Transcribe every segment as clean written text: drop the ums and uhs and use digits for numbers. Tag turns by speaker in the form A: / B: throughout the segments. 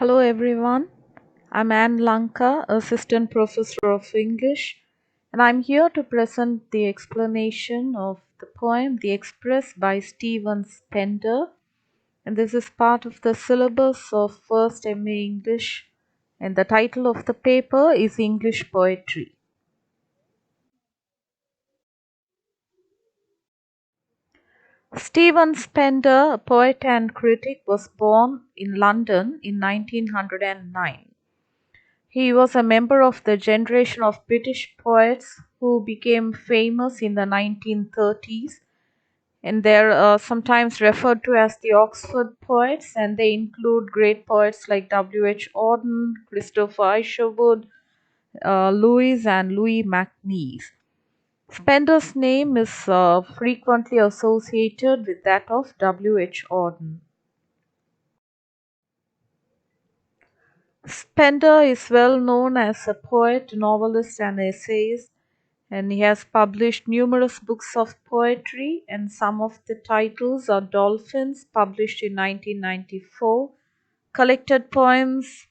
A: Hello everyone, I'm Ann Lanka, Assistant Professor of English, and I'm here to present the explanation of the poem The Express by Stephen Spender. And this is part of the syllabus of First MA English, and the title of the paper is English Poetry. Stephen Spender, a poet and critic, was born in London in 1909. He was a member of the generation of British poets who became famous in the 1930s, and they're sometimes referred to as the Oxford poets, and they include great poets like W.H. Auden, Christopher Isherwood, Louis, and Louis MacNeice. Spender's name is frequently associated with that of W.H. Auden. Spender is well known as a poet, novelist, and essayist, and he has published numerous books of poetry, and some of the titles are Dolphins, published in 1994, collected poems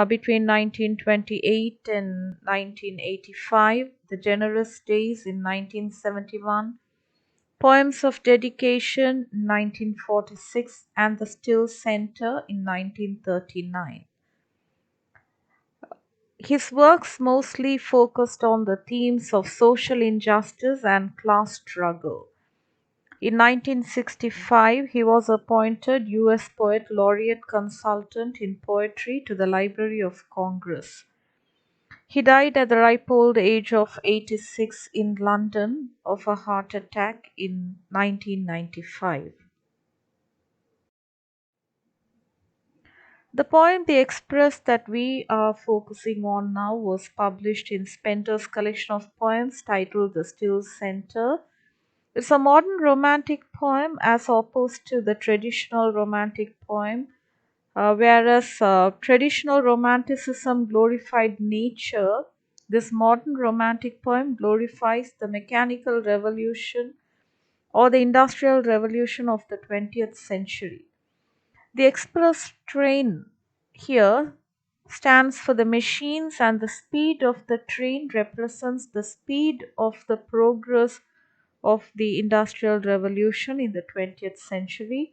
A: between 1928 and 1985, The Generous Days in 1971, Poems of Dedication 1946, and The Still Center in 1939. His works mostly focused on the themes of social injustice and class struggle. In 1965, he was appointed U.S. Poet Laureate Consultant in Poetry to the Library of Congress. He died at the ripe old age of 86 in London of a heart attack in 1995. The poem The Express that we are focusing on now was published in Spender's collection of poems titled The Still Center. It's a modern romantic poem as opposed to the traditional romantic poem, whereas traditional romanticism glorified nature. This modern romantic poem glorifies the mechanical revolution or the industrial revolution of the 20th century. The express train here stands for the machines, and the speed of the train represents the speed of the progress of the industrial revolution in the 20th century.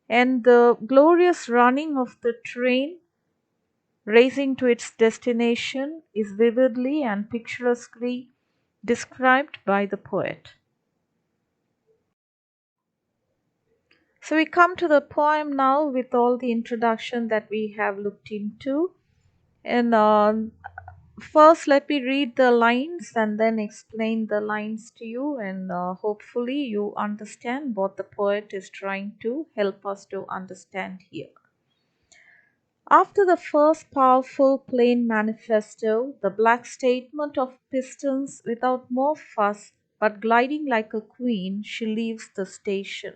A: And the glorious running of the train racing to its destination is vividly and picturesquely described by the poet. So we come to the poem now with all the introduction that we have looked into. And first, let me read the lines and then explain the lines to you, and hopefully, you understand what the poet is trying to help us to understand here. After the first powerful plain manifesto, the black statement of pistons without more fuss but gliding like a queen, she leaves the station.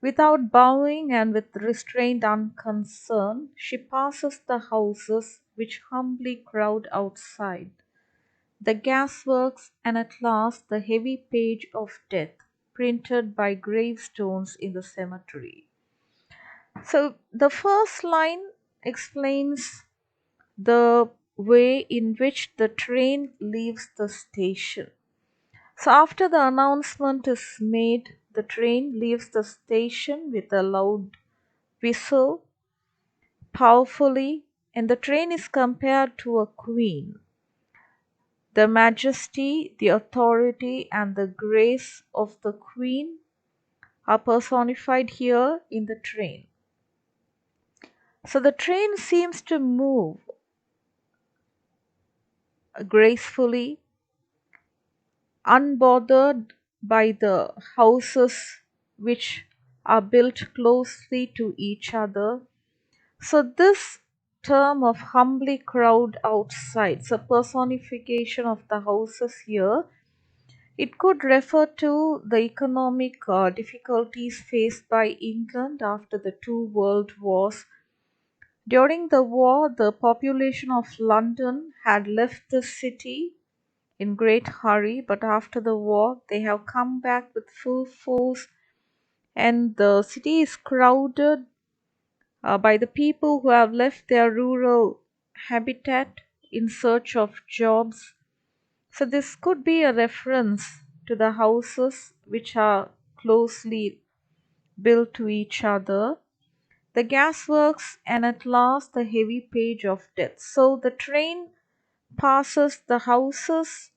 A: Without bowing and with restrained unconcern, she passes the houses which humbly crowd outside, the gasworks, and at last the heavy page of death, printed by gravestones in the cemetery. So the first line explains the way in which the train leaves the station. So after the announcement is made, the train leaves the station with a loud whistle powerfully, and the train is compared to a queen. The majesty, the authority, and the grace of the queen are personified here in the train. So the train seems to move gracefully, unbothered by the houses which are built closely to each other. So this term of humbly crowd outside, so personification of the houses here, it could refer to the economic difficulties faced by England after the two world wars. During the war, the population of London had left the city in great hurry, but after the war, they have come back with full force, and the city is crowded by the people who have left their rural habitat in search of jobs. So, this could be a reference to the houses which are closely built to each other, the gasworks, and at last the heavy page of death. So, the train passes the houses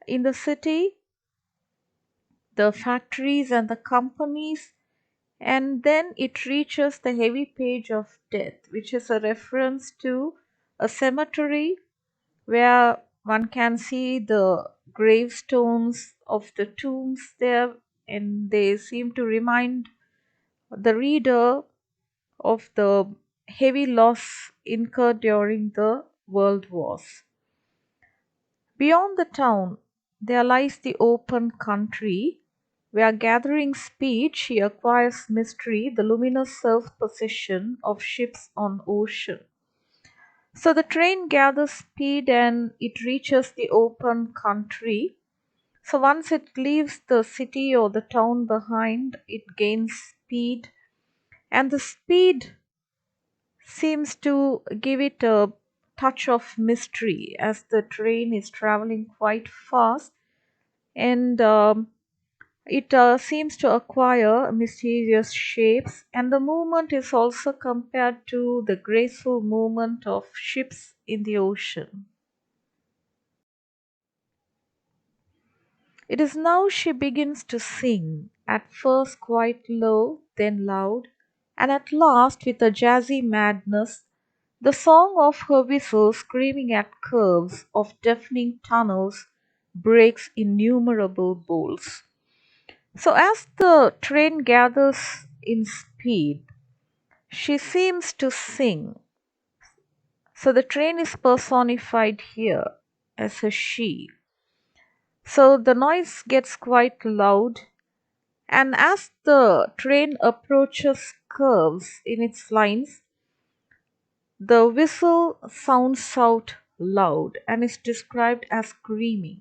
A: in the city, the factories, and the companies, and then it reaches the heavy page of death, which is a reference to a cemetery where one can see the gravestones of the tombs there, and they seem to remind the reader of the heavy loss incurred during the world wars. Beyond the town, there lies the open country, where gathering speed she acquires mystery, the luminous self possession of ships on ocean. So the train gathers speed and it reaches the open country. So once it leaves the city or the town behind, it gains speed, and the speed seems to give it a touch of mystery as the train is traveling quite fast, and it seems to acquire mysterious shapes, and the movement is also compared to the graceful movement of ships in the ocean. It is now she begins to sing, at first quite low, then loud, and at last with a jazzy madness, the song of her whistle screaming at curves of deafening tunnels breaks innumerable bolts. So, as the train gathers in speed, she seems to sing. So, the train is personified here as a she. So, the noise gets quite loud, and as the train approaches curves in its lines, the whistle sounds out loud and is described as screaming.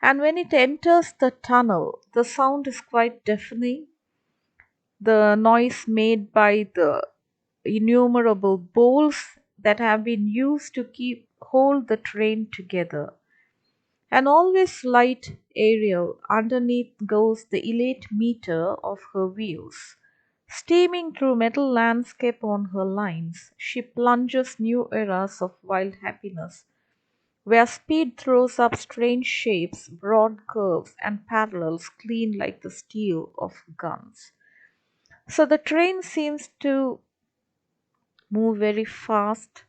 A: And when it enters the tunnel, the sound is quite deafening. The noise made by the innumerable bolts that have been used to keep hold the train together. And always light aerial, underneath goes the elate meter of her wheels. Steaming through metal landscape on her lines, she plunges new eras of wild happiness, where speed throws up strange shapes, broad curves, and parallels clean like the steel of guns. So the train seems to move very fast,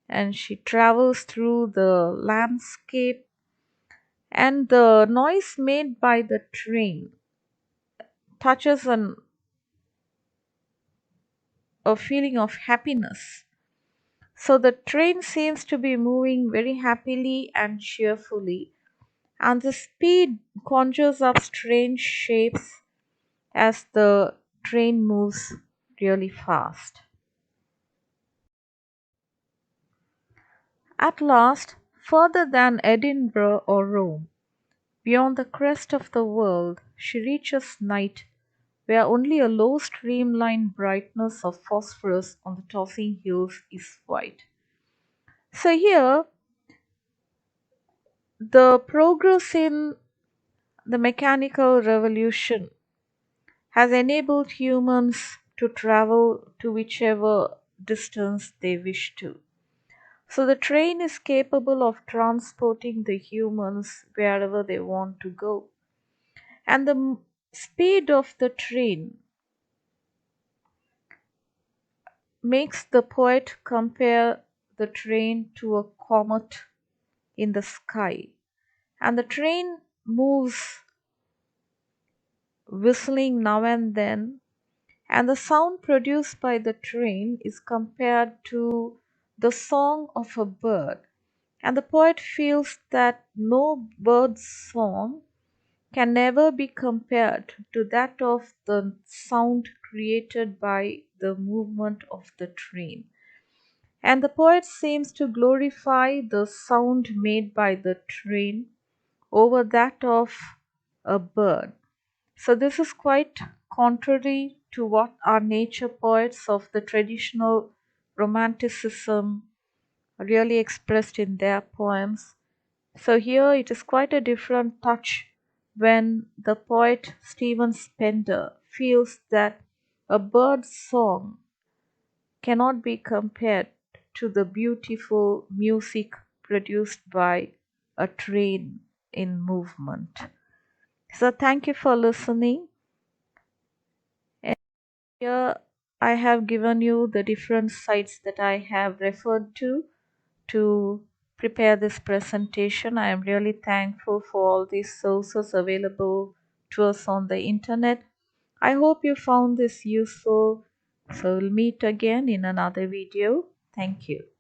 A: and she travels through the landscape, and the noise made by the train touches a feeling of happiness. So the train seems to be moving very happily and cheerfully, and the speed conjures up strange shapes as the train moves really fast. At last, further than Edinburgh or Rome, beyond the crest of the world, she reaches night, where only a low streamline brightness of phosphorus on the tossing hills is white. So here, the progress in the mechanical revolution has enabled humans to travel to whichever distance they wish to. So the train is capable of transporting the humans wherever they want to go. And the speed of the train makes the poet compare the train to a comet in the sky. And the train moves whistling now and then, and the sound produced by the train is compared to the song of a bird. And the poet feels that no bird's song can never be compared to that of the sound created by the movement of the train. And the poet seems to glorify the sound made by the train over that of a bird. So, this is quite contrary to what our nature poets of the traditional romanticism really expressed in their poems. So here it is quite a different touch when the poet Stephen Spender feels that a bird's song cannot be compared to the beautiful music produced by a train in movement. So thank you for listening. And here I have given you the different sites that I have referred to prepare this presentation. I am really thankful for all these sources available to us on the internet. I hope you found this useful. So we'll meet again in another video. Thank you.